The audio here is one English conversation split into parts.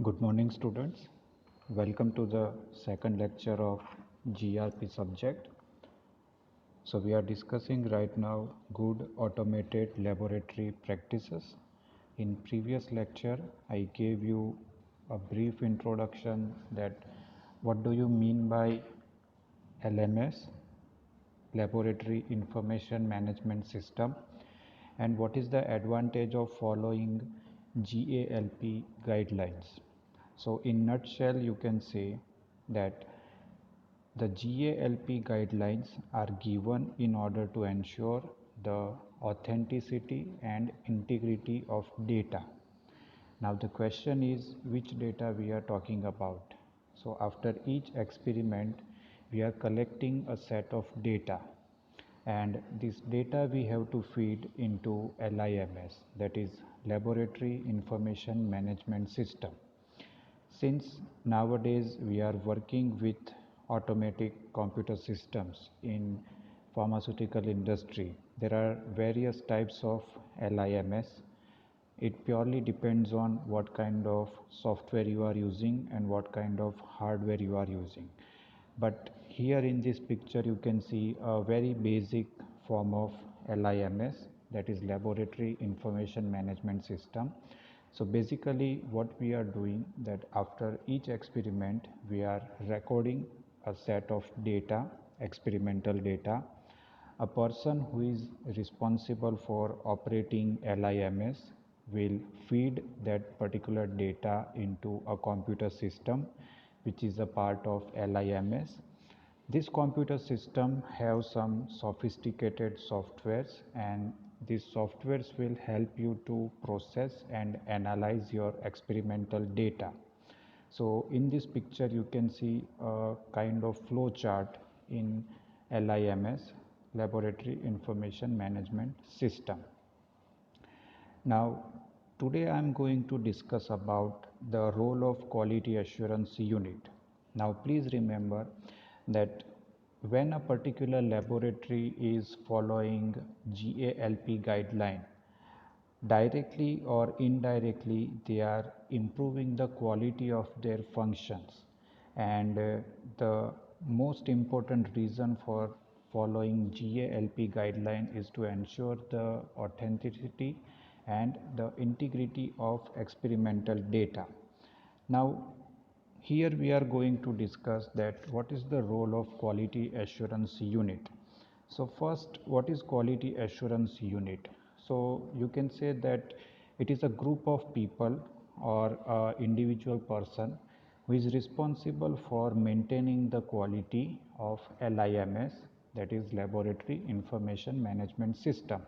Good morning, students. Welcome to the second lecture of GRP subject. So we are discussing right now good automated laboratory practices. In previous lecture, I gave you a brief introduction that what do you mean by LMS, Laboratory Information Management System, and what is the advantage of following GALP guidelines. So in nutshell, you can say that the GALP guidelines are given in order to ensure the authenticity and integrity of data. Now the question is which data we are talking about. So after each experiment, we are collecting a set of data, and this data we have to feed into LIMS, that is Laboratory Information Management System. Since nowadays we are working with automatic computer systems in pharmaceutical industry, there are various types of LIMS. It purely depends on what kind of software you are using and what kind of hardware you are using. But here in this picture you can see a very basic form of LIMS, that is Laboratory Information Management System. So basically what we are doing, that after each experiment we are recording a set of data, experimental data. A person who is responsible for operating LIMS will feed that particular data into a computer system which is a part of LIMS. This computer system have some sophisticated softwares, and these softwares will help you to process and analyze your experimental data. So in this picture you can see a kind of flow chart in LIMS, Laboratory Information Management System. Now today I am going to discuss about the role of quality assurance unit. Now please remember that when a particular laboratory is following GALP guideline, directly or indirectly they are improving the quality of their functions. And the most important reason for following GALP guideline is to ensure the authenticity and the integrity of experimental data. Now here we are going to discuss that what is the role of quality assurance unit. So first, what is quality assurance unit? So you can say that it is a group of people or a individual person who is responsible for maintaining the quality of LIMS, that is Laboratory Information Management System.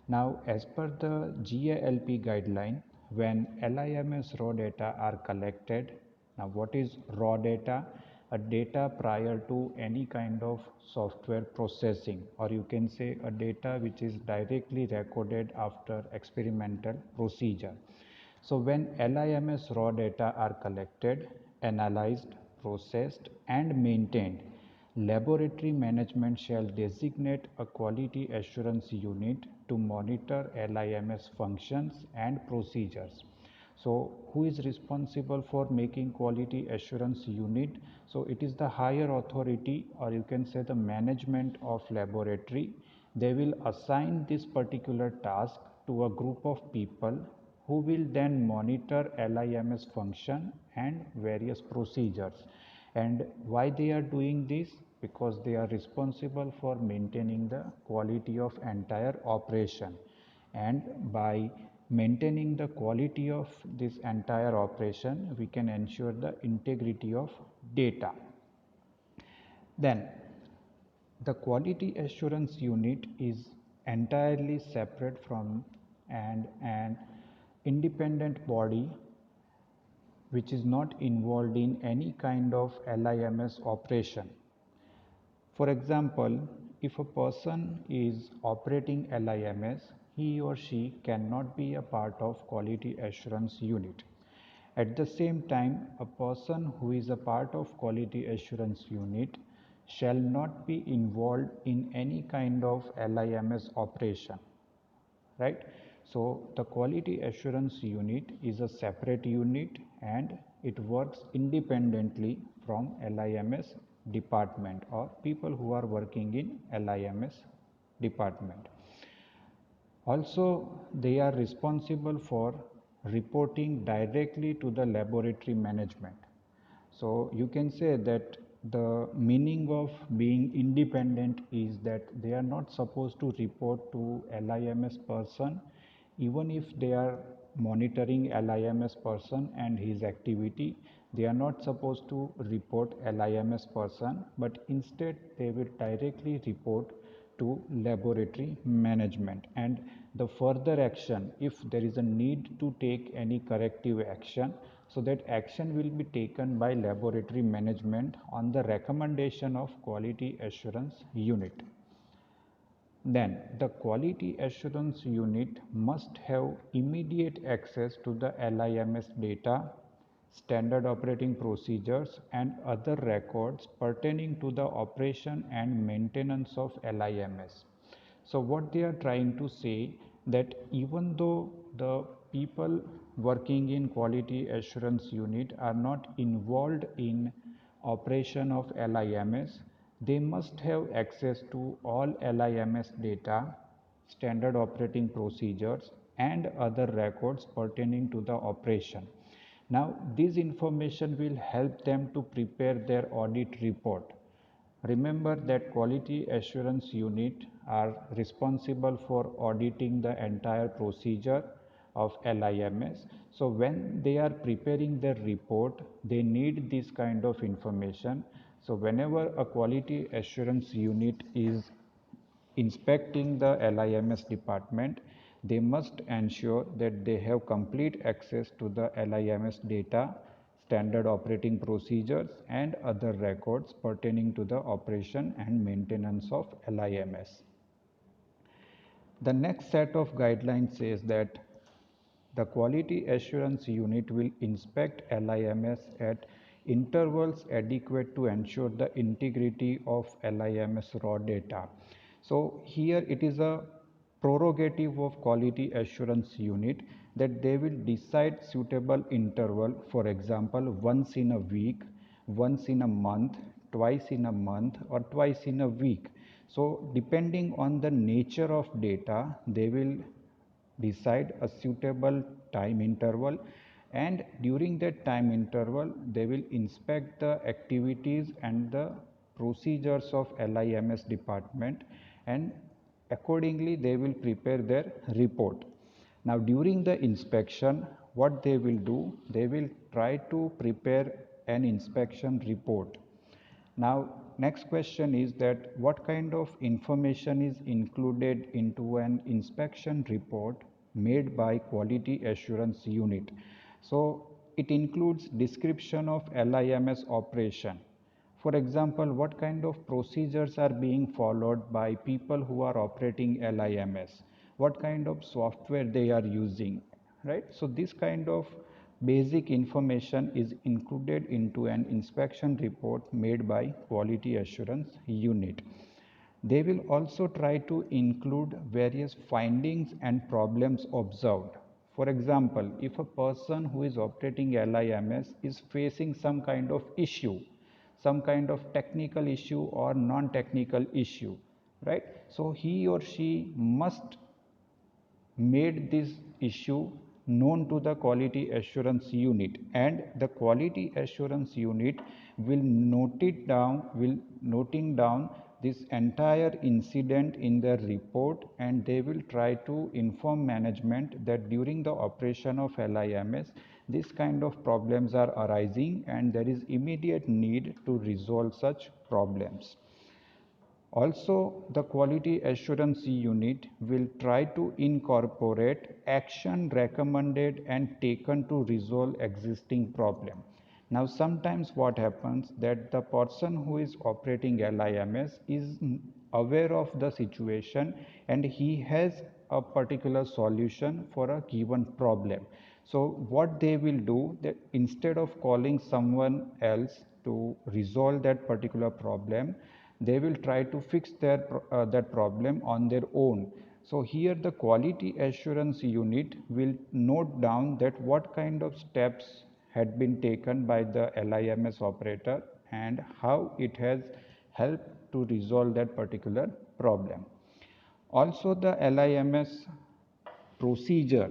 Now as per the GALP guideline, when LIMS raw data are collected, now what is raw data? A data prior to any kind of software processing, or you can say a data which is directly recorded after experimental procedure. So when LIMS raw data are collected, analyzed, processed and maintained, laboratory management shall designate a quality assurance unit to monitor LIMS functions and procedures. So who is responsible for making quality assurance unit? So it is the higher authority, or you can say the management of laboratory. They will assign this particular task to a group of people who will then monitor LIMS function and various procedures. And why they are doing this? Because they are responsible for maintaining the quality of entire operation, and by maintaining the quality of this entire operation we can ensure the integrity of data. Then the quality assurance unit is entirely separate from and an independent body which is not involved in any kind of LIMS operation. For example, if a person is operating LIMS, he or she cannot be a part of quality assurance unit. At the same time, a person who is a part of quality assurance unit shall not be involved in any kind of LIMS operation, right? So the quality assurance unit is a separate unit and it works independently from LIMS department or people who are working in LIMS department. Also, they are responsible for reporting directly to the laboratory management. So you can say that the meaning of being independent is that they are not supposed to report to LIMS person even if they are monitoring LIMS person and his activity. They are not supposed to report LIMS person, but instead they will directly report to laboratory management, and the further action, if there is a need to take any corrective action, so that action will be taken by laboratory management on the recommendation of quality assurance unit. Then the quality assurance unit must have immediate access to the LIMS data, standard operating procedures and other records pertaining to the operation and maintenance of LIMS. So what they are trying to say, that even though the people working in quality assurance unit are not involved in operation of LIMS, they must have access to all LIMS data, standard operating procedures and other records pertaining to the operation. Now this information will help them to prepare their audit report. Remember that quality assurance unit are responsible for auditing the entire procedure of LIMS. So when they are preparing their report, they need this kind of information. So whenever a quality assurance unit is inspecting the LIMS department, they must ensure that they have complete access to the LIMS data, standard operating procedures and other records pertaining to the operation and maintenance of LIMS. The next set of guidelines says that the quality assurance unit will inspect LIMS at intervals adequate to ensure the integrity of LIMS raw data. So here it is a prerogative of quality assurance unit that they will decide suitable interval, for example once in a week, once in a month, twice in a month or twice in a week. So depending on the nature of data, they will decide a suitable time interval, and during that time interval they will inspect the activities and the procedures of LIMS department, and accordingly they will prepare their report. Now during the inspection, what they will do, they will try to prepare an inspection report. Now next question is that what kind of information is included into an inspection report made by quality assurance unit. So it includes description of LIMS operation. For example, what kind of procedures are being followed by people who are operating LIMS, what kind of software they are using, right? So this kind of basic information is included into an inspection report made by quality assurance unit. They will also try to include various findings and problems observed. For example, if a person who is operating LIMS is facing some kind of issue, some kind of technical issue or non-technical issue, right? So he or she must made this issue known to the quality assurance unit, and the quality assurance unit will noting down this entire incident in their report, and they will try to inform management that during the operation of LIMS this kind of problems are arising and there is immediate need to resolve such problems. Also, the quality assurance unit will try to incorporate action recommended and taken to resolve existing problem. Now, sometimes what happens that the person who is operating LIMS is aware of the situation and he has a particular solution for a given problem. So what they will do, that instead of calling someone else to resolve that particular problem, they will try to fix that problem on their own. So here the quality assurance unit will note down that what kind of steps had been taken by the LIMS operator and how it has helped to resolve that particular problem. Also the LIMS procedure,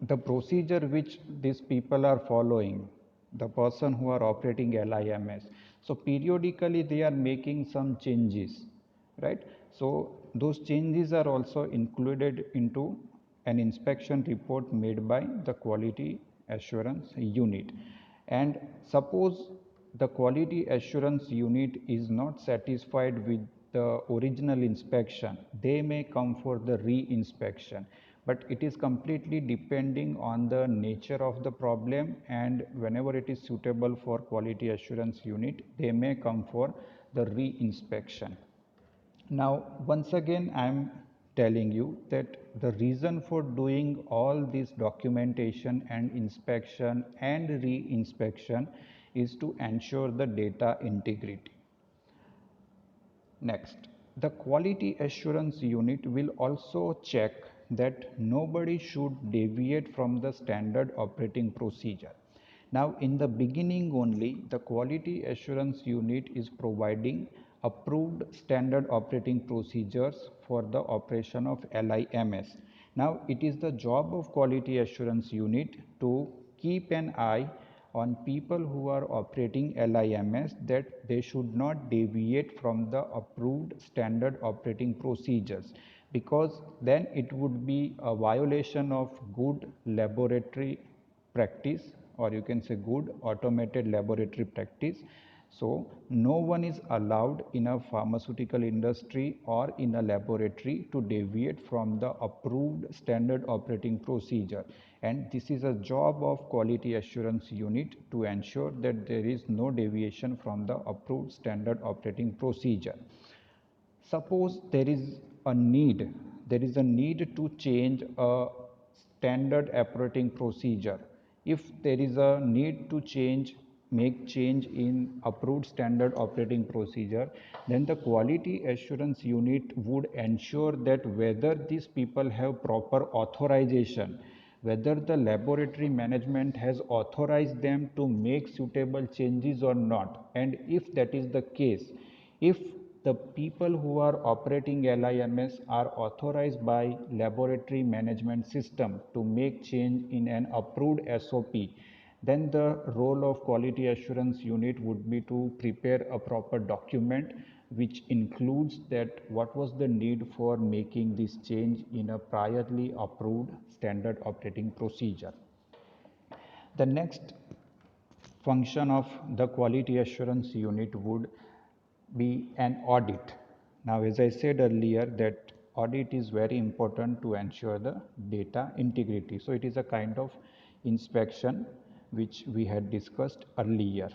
the procedure which these people are following, the person who are operating LIMS, so periodically they are making some changes, right? So those changes are also included into an inspection report made by the quality assurance unit. And suppose the quality assurance unit is not satisfied with the original inspection, they may come for the re-inspection, but it is completely depending on the nature of the problem, and whenever it is suitable for quality assurance unit, they may come for the re-inspection. Now, once again, I am telling you that the reason for doing all this documentation and inspection and re-inspection is to ensure the data integrity. Next, the quality assurance unit will also check that nobody should deviate from the standard operating procedure. Now, in the beginning only, the quality assurance unit is providing approved standard operating procedures for the operation of LIMS. Now, it is the job of quality assurance unit to keep an eye on people who are operating LIMS that they should not deviate from the approved standard operating procedures, because then it would be a violation of good laboratory practice, or you can say good automated laboratory practice. So no one is allowed in a pharmaceutical industry or in a laboratory to deviate from the approved standard operating procedure, and this is a job of quality assurance unit to ensure that there is no deviation from the approved standard operating procedure. Suppose there is a need to change a standard operating procedure. If there is a need to make change in approved standard operating procedure, then the quality assurance unit would ensure that whether these people have proper authorization, whether the laboratory management has authorized them to make suitable changes or not, and if that is the case, if the people who are operating LIMS are authorized by laboratory management system to make change in an approved SOP, then the role of quality assurance unit would be to prepare a proper document which includes that what was the need for making this change in a priorly approved standard operating procedure. The next function of the quality assurance unit would be an audit. Now, as I said earlier, that audit is very important to ensure the data integrity. So it is a kind of inspection which we had discussed earlier.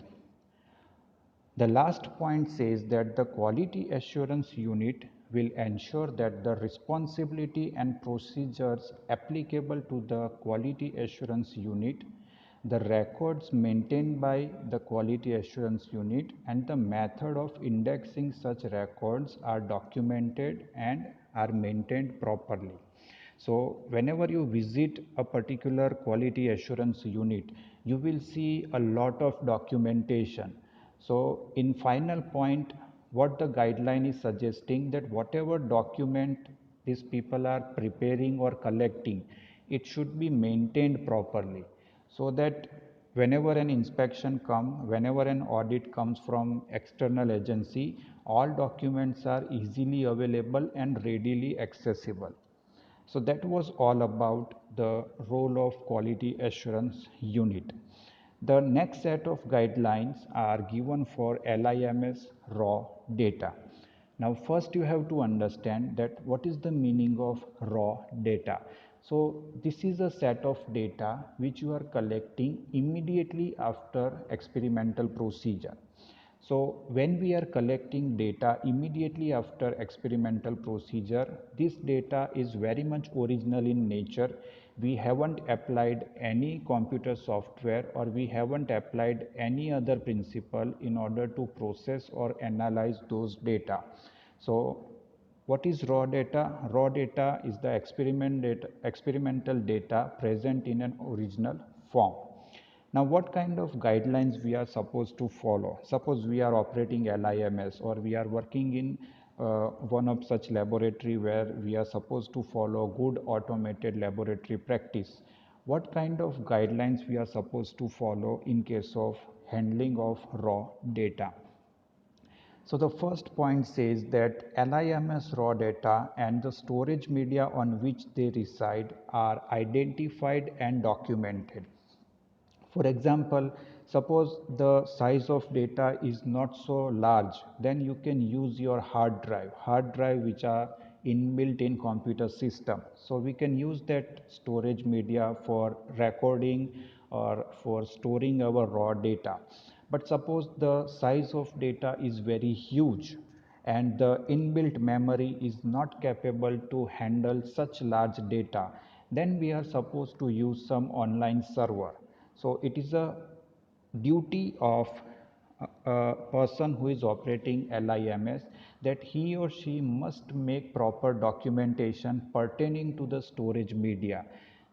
The last point says that the quality assurance unit will ensure that the responsibility and procedures applicable to the quality assurance unit, the records maintained by the quality assurance unit, and the method of indexing such records are documented and are maintained properly. So whenever you visit a particular quality assurance unit, you will see a lot of documentation. So in final point, what the guideline is suggesting, that whatever document these people are preparing or collecting, it should be maintained properly, so that whenever an inspection comes, whenever an audit comes from external agency, all documents are easily available and readily accessible. So that was all about the role of quality assurance unit. The next set of guidelines are given for LIMS raw data. Now first you have to understand that what is the meaning of raw data. So this is a set of data which you are collecting immediately after experimental procedure. So when we are collecting data immediately after experimental procedure, this data is very much original in nature. We haven't applied any computer software, or we haven't applied any other principle in order to process or analyze those data. So What is raw data? Raw data is the experimental data present in an original form. Now, what kind of guidelines we are supposed to follow? Suppose we are operating LIMS, or we are working in one of such laboratory where we are supposed to follow good automated laboratory practice. What kind of guidelines we are supposed to follow in case of handling of raw data? So the first point says that LIMS raw data and the storage media on which they reside are identified and documented. For example, suppose the size of data is not so large, then you can use your hard drive which are inbuilt in computer system. So we can use that storage media for recording or for storing our raw data. But suppose the size of data is very huge and the inbuilt memory is not capable to handle such large data, then we are supposed to use some online server. So it is a duty of a person who is operating LIMS that he or she must make proper documentation pertaining to the storage media,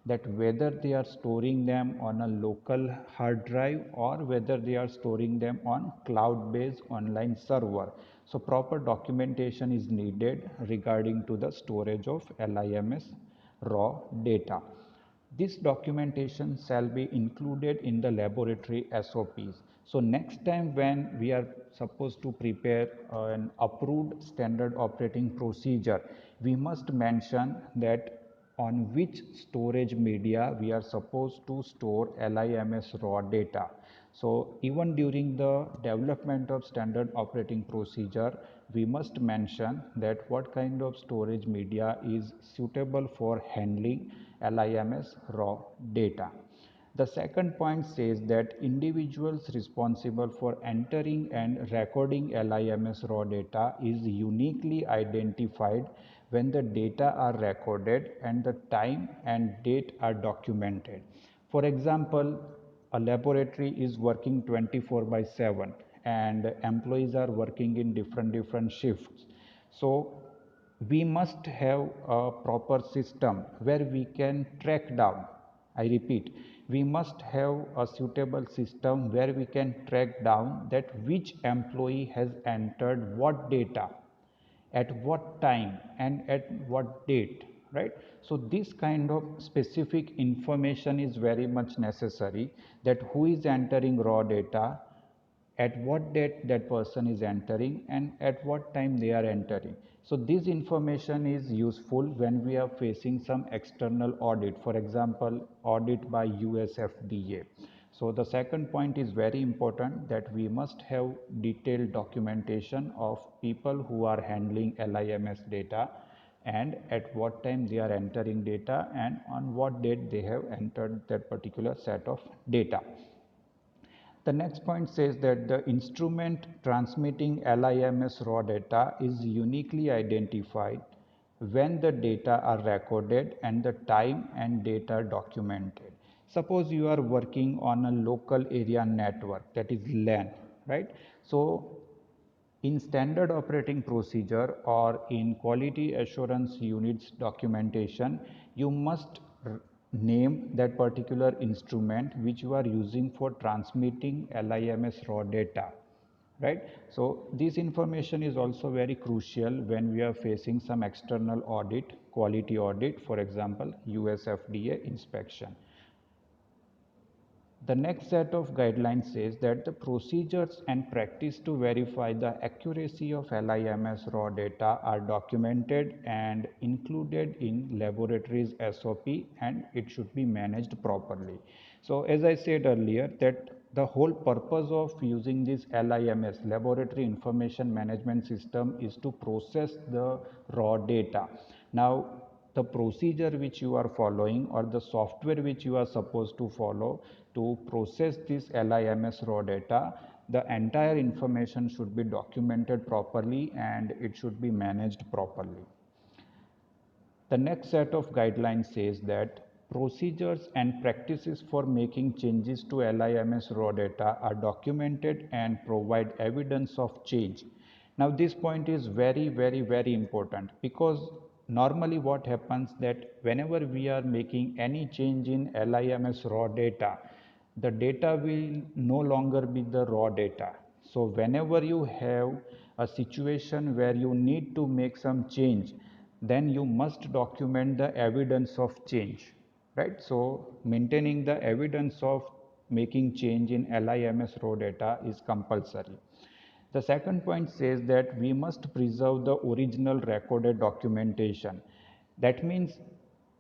that whether they are storing them on a local hard drive or whether they are storing them on cloud based online server. So proper documentation is needed regarding to the storage of LIMS raw data. This documentation shall be included in the laboratory SOPs. So next time when we are supposed to prepare an approved standard operating procedure, we must mention that on which storage media we are supposed to store LIMS raw data. So even during the development of standard operating procedure, we must mention that what kind of storage media is suitable for handling LIMS raw data. The second point says that individuals responsible for entering and recording LIMS raw data is uniquely identified when the data are recorded and the time and date are documented. For example, a laboratory is working 24 by 7 and employees are working in different shifts. So we must have a proper system where we can track down. I repeat, we must have a suitable system where we can track down that which employee has entered what data at what time and at what date, right? So this kind of specific information is very much necessary, that who is entering raw data, at what date that person is entering, and at what time they are entering. So this information is useful when we are facing some external audit, for example audit by USFDA. So the second point is very important, that we must have detailed documentation of people who are handling LIMS data and at what time they are entering data and on what date they have entered that particular set of data. The next point says that the instrument transmitting LIMS raw data is uniquely identified when the data are recorded and the time and date are documented. Suppose you are working on a local area network, that is LAN, right? So in standard operating procedure or in quality assurance units documentation, you must name that particular instrument which you are using for transmitting LIMS raw data, right? So this information is also very crucial when we are facing some external audit, quality audit, for example USFDA inspection. The next set of guidelines says that the procedures and practice to verify the accuracy of LIMS raw data are documented and included in laboratories SOP, and it should be managed properly. So as I said earlier, that the whole purpose of using this LIMS, laboratory information management system, is to process the raw data. Now the procedure which you are following or the software which you are supposed to follow to process this LIMS raw data, the entire information should be documented properly and it should be managed properly. The next set of guidelines says that procedures and practices for making changes to LIMS raw data are documented and provide evidence of change. Now this point is very important, because normally what happens that whenever we are making any change in LIMS raw data, the data will no longer be the raw data. So whenever you have a situation where you need to make some change, then you must document the evidence of change, right? So maintaining the evidence of making change in LIMS raw data is compulsory. The second point says that we must preserve the original recorded documentation. That means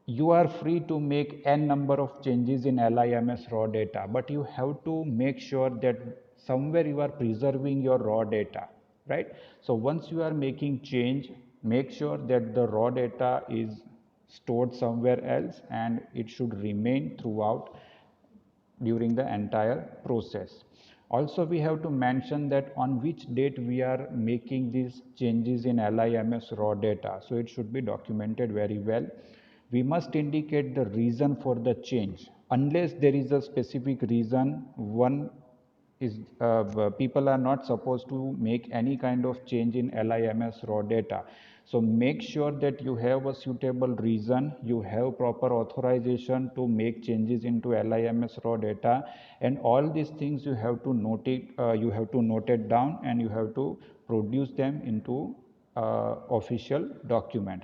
you are free to make n number of changes in LIMS raw data, but you have to make sure that somewhere you are preserving your raw data, right? So once you are making change, make sure that the raw data is stored somewhere else and it should remain throughout during the entire process. Also, we have to mention that on which date we are making these changes in LIMS raw data. So it should be documented very well. We must indicate the reason for the change. Unless there is a specific reason, one is people are not supposed to make any kind of change in LIMS raw data. So make sure that you have a suitable reason, you have proper authorization to make changes into LIMS raw data, and all these things you have to note it down, and you have to produce them into official document.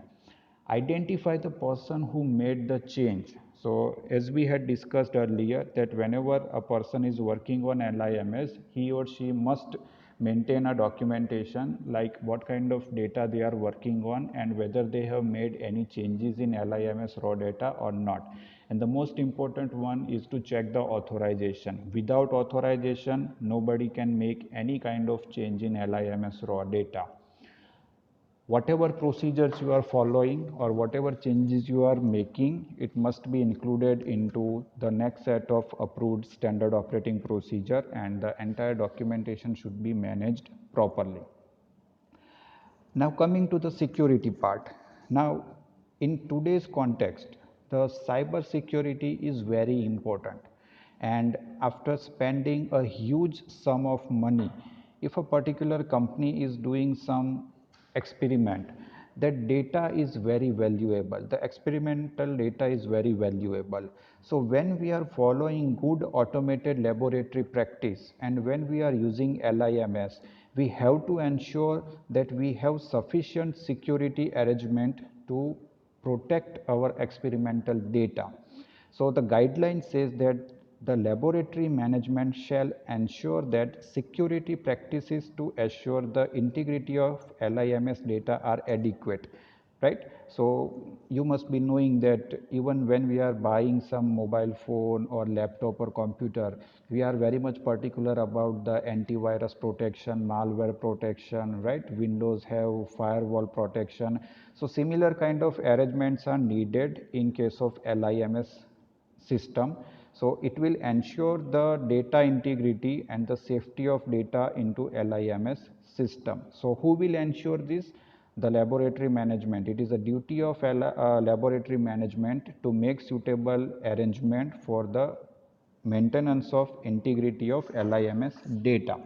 Identify the person who made the change. So as we had discussed earlier, that whenever a person is working on LIMS, he or she must maintain a documentation like what kind of data they are working on and whether they have made any changes in LIMS raw data or not. And the most important one is to check the authorization. Without authorization, nobody can make any kind of change in LIMS raw data. Whatever procedures you are following or whatever changes you are making, it must be included into the next set of approved standard operating procedure, and the entire documentation should be managed properly. Now coming to the security part. Now in today's context, the cyber security is very important, and after spending a huge sum of money, if a particular company is doing some experiment, that data is very valuable, the experimental data is very valuable. So when we are following good automated laboratory practice and when we are using LIMS, we have to ensure that we have sufficient security arrangement to protect our experimental data. So the guideline says that the laboratory management shall ensure that security practices to assure the integrity of LIMS data are adequate, right? So you must be knowing that even when we are buying some mobile phone or laptop or computer, we are very much particular about the antivirus protection, malware protection, right? Windows have firewall protection. So similar kind of arrangements are needed in case of LIMS system. So it will ensure the data integrity and the safety of data into LIMS system. So who will ensure this? The laboratory management. It is a duty of laboratory management to make suitable arrangement for the maintenance of integrity of LIMS data.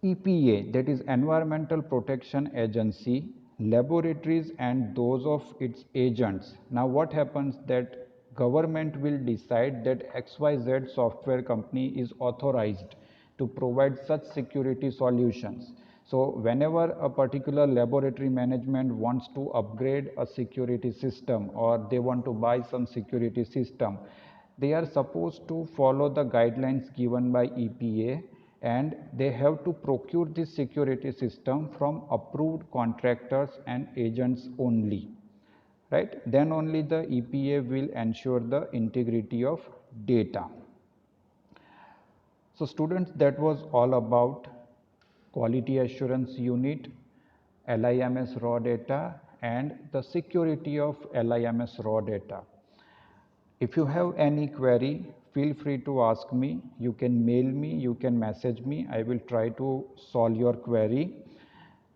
EPA, that is Environmental Protection Agency, laboratories and those of its agents. Now what happens that government will decide that XYZ software company is authorized to provide such security solutions. So whenever a particular laboratory management wants to upgrade a security system or they want to buy some security system, they are supposed to follow the guidelines given by EPA, and they have to procure this security system from approved contractors and agents only, right? Then only the EPA will ensure the integrity of data. So students, that was all about quality assurance unit, LIMS raw data, and the security of LIMS raw data. If you have any query, feel free to ask me. You can mail me, you can message me. I will try to solve your query.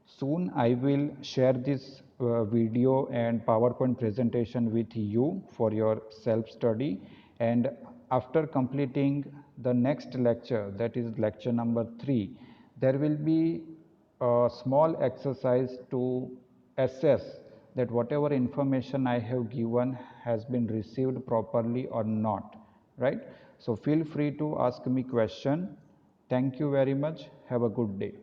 Soon I will share this video and PowerPoint presentation with you for your self-study. And after completing the next lecture, that is lecture number 3, there will be a small exercise to assess that whatever information I have given has been received properly or not, right? So feel free to ask me question. Thank you very much. Have a good day.